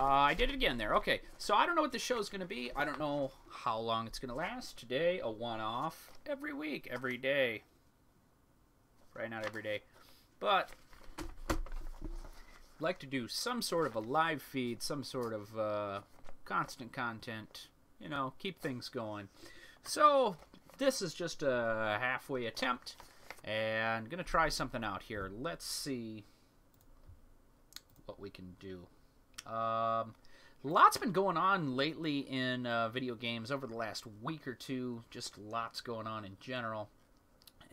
I did it again there. Okay, so I don't know what the show's going to be. I don't know how long it's going to last. Today, a one-off. Every week, every day. Right, not every day. But I'd like to do some sort of a live feed, some sort of constant content. You know, keep things going. So this is just a halfway attempt. And I'm going to try something out here. Let's see what we can do. Lots been going on lately in video games over the last week or two. Just lots going on in general.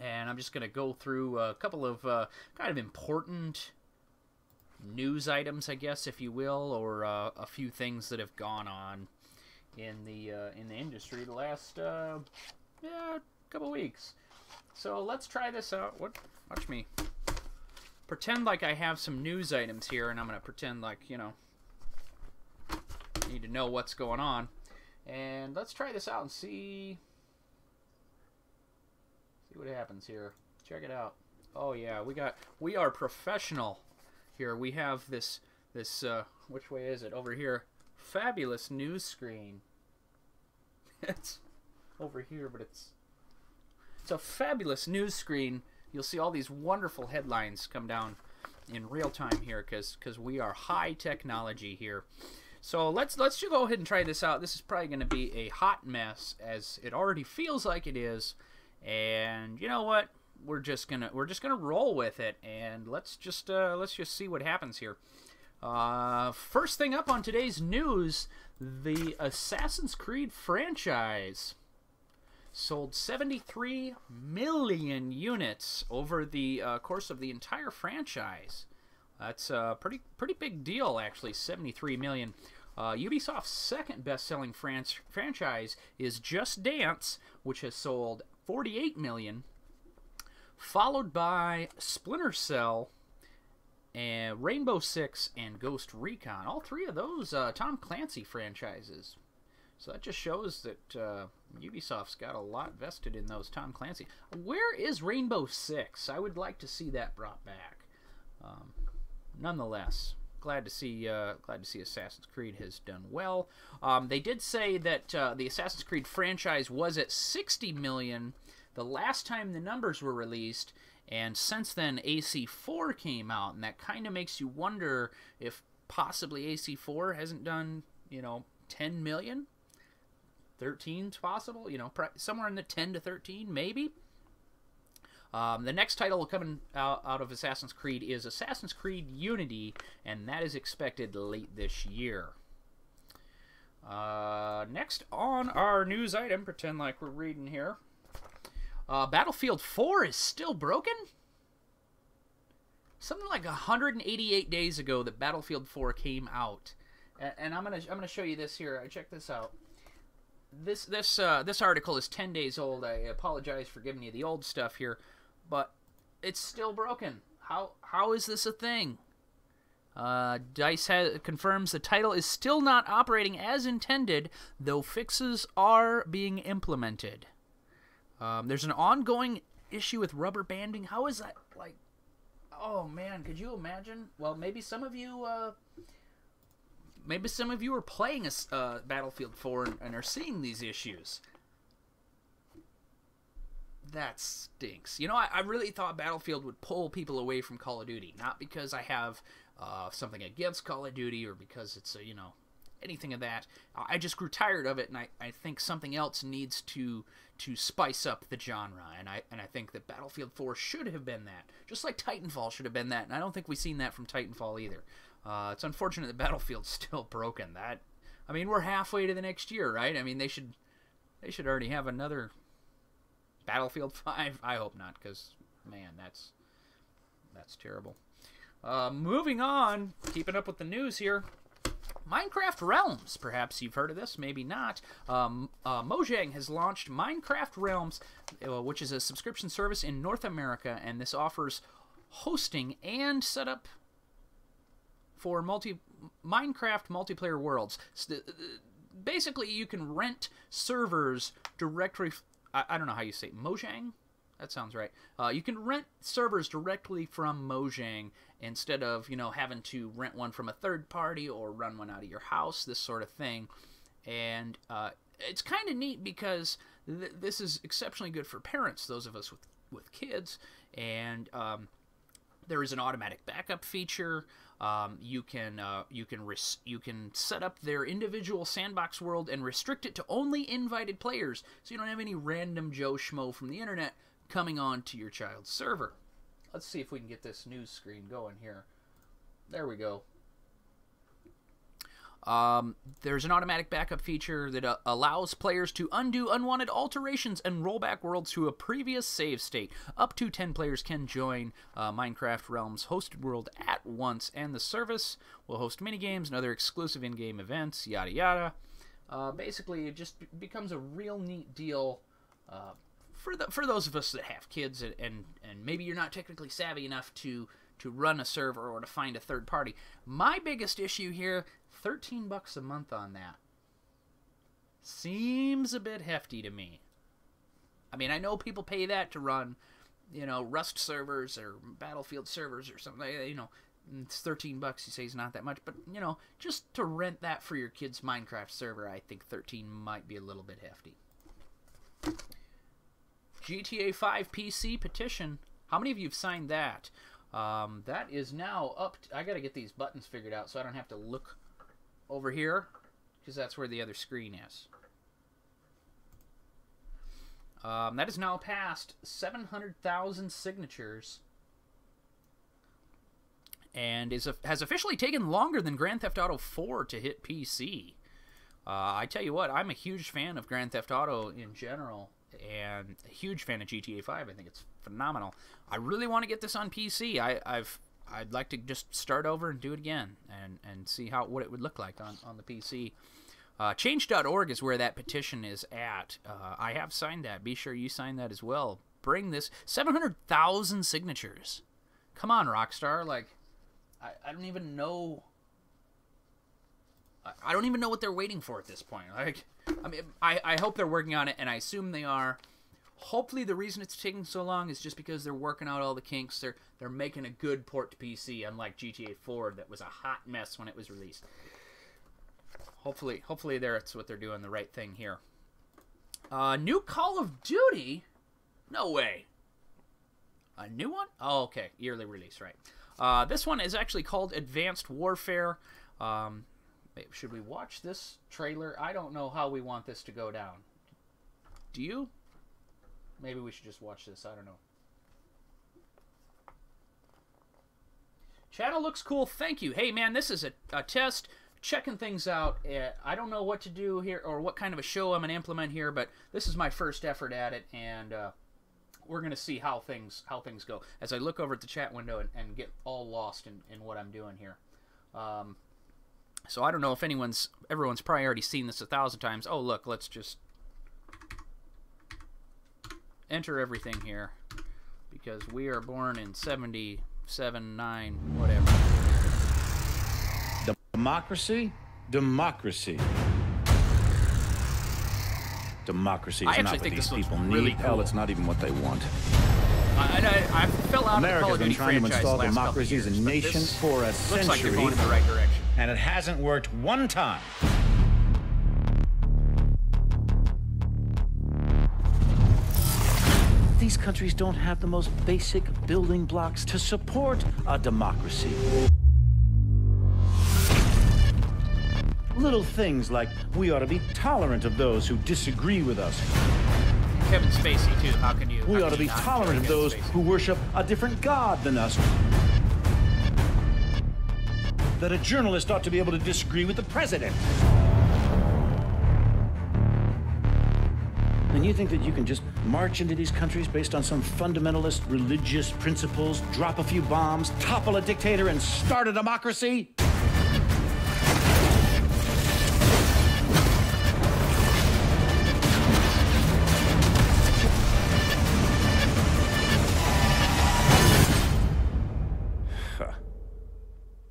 And I'm just going to go through a couple of kind of important news items, I guess, if you will, or a few things that have gone on in the industry the last couple weeks. So let's try this out. Watch me. Pretend like I have some news items here, and I'm going to pretend like, you know, need to know what's going on. And let's try this out and see what happens here. Check it out. Oh yeah, we are professional here. We have this which way is it? Over here. Fabulous news screen. It's over here, but it's a fabulous news screen. You'll see all these wonderful headlines come down in real time here because we are high technology here. So let's just go ahead and try this out. This is probably going to be a hot mess, as it already feels like it is. And you know what? We're just gonna roll with it, and let's just see what happens here. First thing up on today's news, the Assassin's Creed franchise sold 73 million units over the course of the entire franchise. That's a pretty big deal, actually. 73 million. Ubisoft's second best-selling franchise is Just Dance, which has sold 48 million, followed by Splinter Cell, and Rainbow Six, and Ghost Recon. All three of those Tom Clancy franchises. So that just shows that Ubisoft's got a lot vested in those Tom Clancy. Where is Rainbow Six? I would like to see that brought back. Nonetheless, glad to see Assassin's Creed has done well. They did say that the Assassin's Creed franchise was at 60 million the last time the numbers were released, and since then AC4 came out, and that kind of makes you wonder if possibly AC4 hasn't done, you know, 10 million. 13's possible, you know, somewhere in the 10 to 13, maybe. The next title coming out of Assassin's Creed is Assassin's Creed Unity, and that is expected late this year. Next on our news item, pretend like we're reading here. Battlefield 4 is still broken? Something like 188 days ago that Battlefield 4 came out. And I'm gonna show you this here. Check this out. This article is 10 days old. I apologize for giving you the old stuff here, but it's still broken. How is this a thing? DICE confirms the title is still not operating as intended, though fixes are being implemented. There's an ongoing issue with rubber banding. How is that, like... Oh man, could you imagine? Well, maybe some of you are playing Battlefield 4 and are seeing these issues. That stinks. You know, I really thought Battlefield would pull people away from Call of Duty. Not because I have something against Call of Duty or because it's, you know, anything of that. I just grew tired of it, and I think something else needs to spice up the genre. And I think that Battlefield 4 should have been that. Just like Titanfall should have been that. And I don't think we've seen that from Titanfall either. It's unfortunate that Battlefield's still broken. I mean, we're halfway to the next year, right? I mean, they should already have another Battlefield 5. I hope not, because man, that's terrible. Moving on, keeping up with the news here. Minecraft Realms. Perhaps you've heard of this, maybe not. Mojang has launched Minecraft Realms, which is a subscription service in North America, and this offers hosting and setup for Minecraft multiplayer worlds. Basically, you can rent servers directly. I don't know how you say it. Mojang. That sounds right. You can rent servers directly from Mojang instead of, you know, having to rent one from a third party or run one out of your house, this sort of thing. And it's kind of neat because this is exceptionally good for parents, those of us with kids. And there is an automatic backup feature. You can set up their individual sandbox world and restrict it to only invited players, so you don't have any random Joe Schmo from the internet coming on to your child's server. Let's see if we can get this news screen going here. There we go. There's an automatic backup feature that allows players to undo unwanted alterations and roll back worlds to a previous save state. Up to 10 players can join Minecraft Realms hosted world at once, and the service will host minigames and other exclusive in-game events, yada yada. Basically, it just becomes a real neat deal for those of us that have kids, and maybe you're not technically savvy enough to run a server or to find a third party. My biggest issue here, $13 a month on that. Seems a bit hefty to me. I mean, I know people pay that to run, you know, Rust servers or Battlefield servers or something. You know, it's $13. You say it's not that much, but you know, just to rent that for your kid's Minecraft server, I think 13 might be a little bit hefty. GTA 5 PC petition. How many of you have signed that? That is now up. I got to get these buttons figured out so I don't have to look over here, because that's where the other screen is. That is now past 700,000 signatures, and has officially taken longer than Grand Theft Auto 4 to hit PC. I tell you what, I'm a huge fan of Grand Theft Auto in general, and a huge fan of GTA 5. I think it's phenomenal. I really want to get this on PC. I'd like to just start over and do it again and see what it would look like on the PC. Change.org is where that petition is at. I have signed that. Be sure you sign that as well. Bring this 700,000 signatures. Come on, Rockstar. Like, I don't even know. I don't even know what they're waiting for at this point. Like, I mean, I hope they're working on it, and I assume they are. Hopefully the reason it's taking so long is just because they're working out all the kinks. They're making a good port to PC, unlike GTA 4 that was a hot mess when it was released. Hopefully that's what they're doing, the right thing here. New Call of Duty? No way. A new one? Oh, okay. Yearly release, right. This one is actually called Advanced Warfare. Should we watch this trailer? I don't know how we want this to go down. Do you? Maybe we should just watch this. I don't know. Channel looks cool. Thank you. Hey, man, this is a test. Checking things out. I don't know what to do here or what kind of a show I'm going to implement here, but this is my first effort at it, and we're going to see how things go as I look over at the chat window and get all lost in what I'm doing here. So I don't know if everyone's probably already seen this 1,000 times. Oh, look, let's just enter everything here, because we are born in 77, 9, whatever. Democracy? Democracy. Democracy is not what these people need. Really cool. Hell, it's not even what they want. I fell out America's of the Call of Duty been trying to franchise install the last democracy as a nation for a century. Looks like they're going in the right direction. And it hasn't worked one time. These countries don't have the most basic building blocks to support a democracy. Little things like we ought to be tolerant of those who disagree with us. Kevin Spacey, too. How can you? We ought to be tolerant of those who worship a different God than us. That a journalist ought to be able to disagree with the president. And you think that you can just march into these countries based on some fundamentalist religious principles, drop a few bombs, topple a dictator, and start a democracy?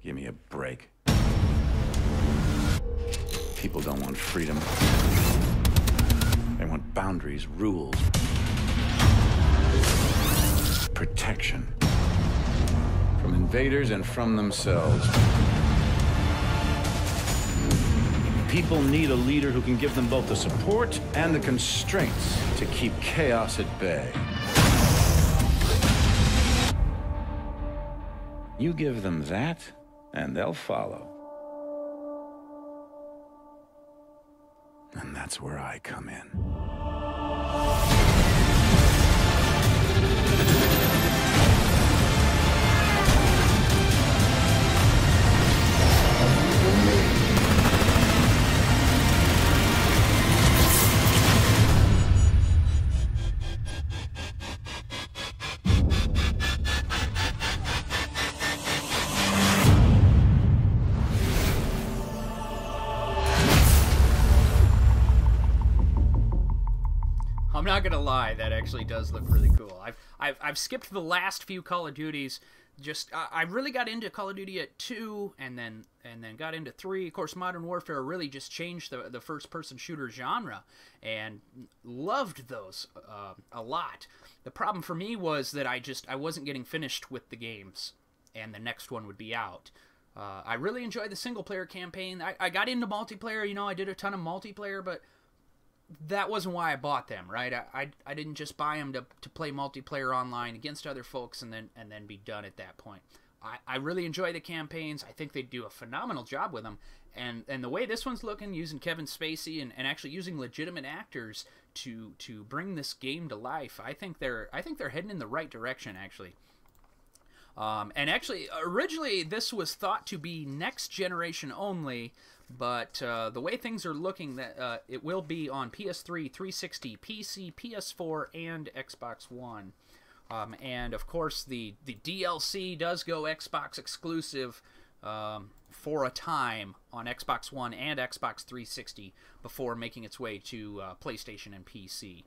Give me a break. People don't want freedom. They want boundaries, rules. protection. From invaders and from themselves. People need a leader who can give them both the support and the constraints to keep chaos at bay. You give them that, and they'll follow. And that's where I come in. I'm not gonna lie, that actually does look really cool. I've skipped the last few Call of Duties. Just I really got into Call of Duty at 2, and then got into 3. Of course, Modern Warfare really just changed the first-person shooter genre, and loved those a lot. The problem for me was that I wasn't getting finished with the games, and the next one would be out. I really enjoyed the single-player campaign. I got into multiplayer. You know, I did a ton of multiplayer, but that wasn't why I bought them, right? I didn't just buy them to play multiplayer online against other folks and then be done at that point. I really enjoy the campaigns. I think they do a phenomenal job with them. And the way this one's looking, using Kevin Spacey and actually using legitimate actors to bring this game to life, I think they're heading in the right direction, actually. And actually, originally this was thought to be next generation only, but the way things are looking, that it will be on PS3, 360, PC, PS4, and Xbox One. And of course, the DLC does go Xbox exclusive for a time on Xbox One and Xbox 360 before making its way to PlayStation and PC.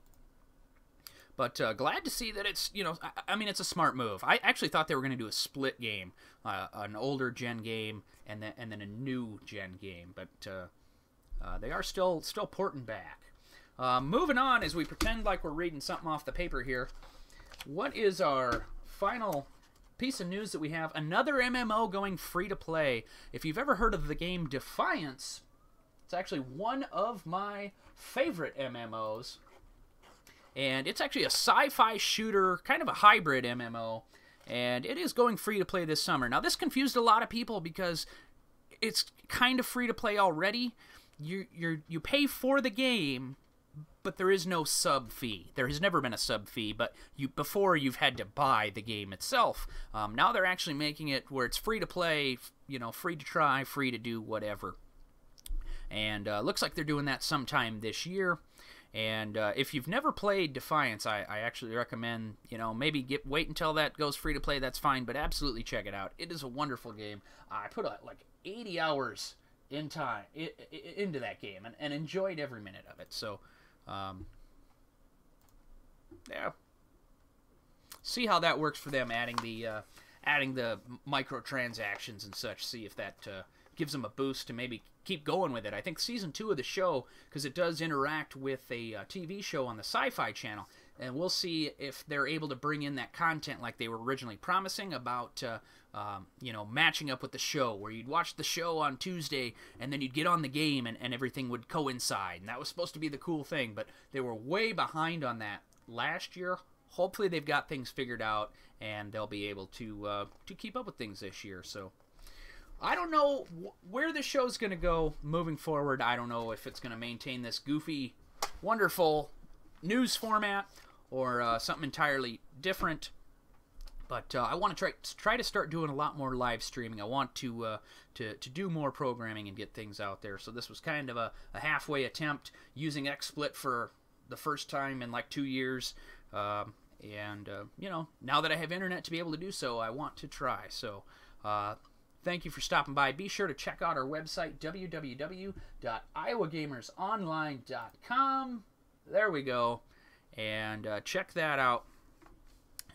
But glad to see that it's, you know, I mean, it's a smart move. I actually thought they were going to do a split game, an older gen game and then a new gen game. But they are still porting back. Moving on, as we pretend like we're reading something off the paper here. What is our final piece of news that we have? Another MMO going free to play. If you've ever heard of the game Defiance, it's actually one of my favorite MMOs. And it's actually a sci-fi shooter, kind of a hybrid MMO, and it is going free to play this summer. Now, this confused a lot of people because it's kind of free to play already. You pay for the game, but there is no sub fee. There has never been a sub fee, but before you've had to buy the game itself. Now they're actually making it where it's free to play, you know, free to try, free to do whatever. And looks like they're doing that sometime this year. And if you've never played Defiance, I actually recommend, you know, maybe wait until that goes free to play. That's fine, but absolutely check it out. It is a wonderful game. I put like 80 hours into that game and enjoyed every minute of it. So, yeah, see how that works for them, adding the microtransactions and such. See if that gives them a boost to maybe keep going with it. I think Season 2 of the show, because it does interact with a TV show on the Sci-Fi Channel, and we'll see if they're able to bring in that content like they were originally promising about, you know, matching up with the show, where you'd watch the show on Tuesday, and then you'd get on the game, and everything would coincide, and that was supposed to be the cool thing, but they were way behind on that last year. Hopefully they've got things figured out, and they'll be able to keep up with things this year, so... I don't know where the show's going to go moving forward. I don't know if it's going to maintain this goofy, wonderful news format or something entirely different. But I want to try to start doing a lot more live streaming. I want to do more programming and get things out there. So this was kind of a halfway attempt using XSplit for the first time in like 2 years. You know, now that I have internet to be able to do so, I want to try. So... thank you for stopping by. Be sure to check out our website, www.iowagamersonline.com. There we go. And check that out.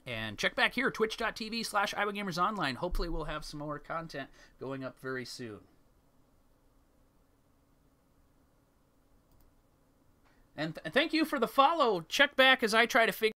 And check back here, twitch.tv/iowagamersonline. Hopefully we'll have some more content going up very soon. And thank you for the follow. Check back as I try to figure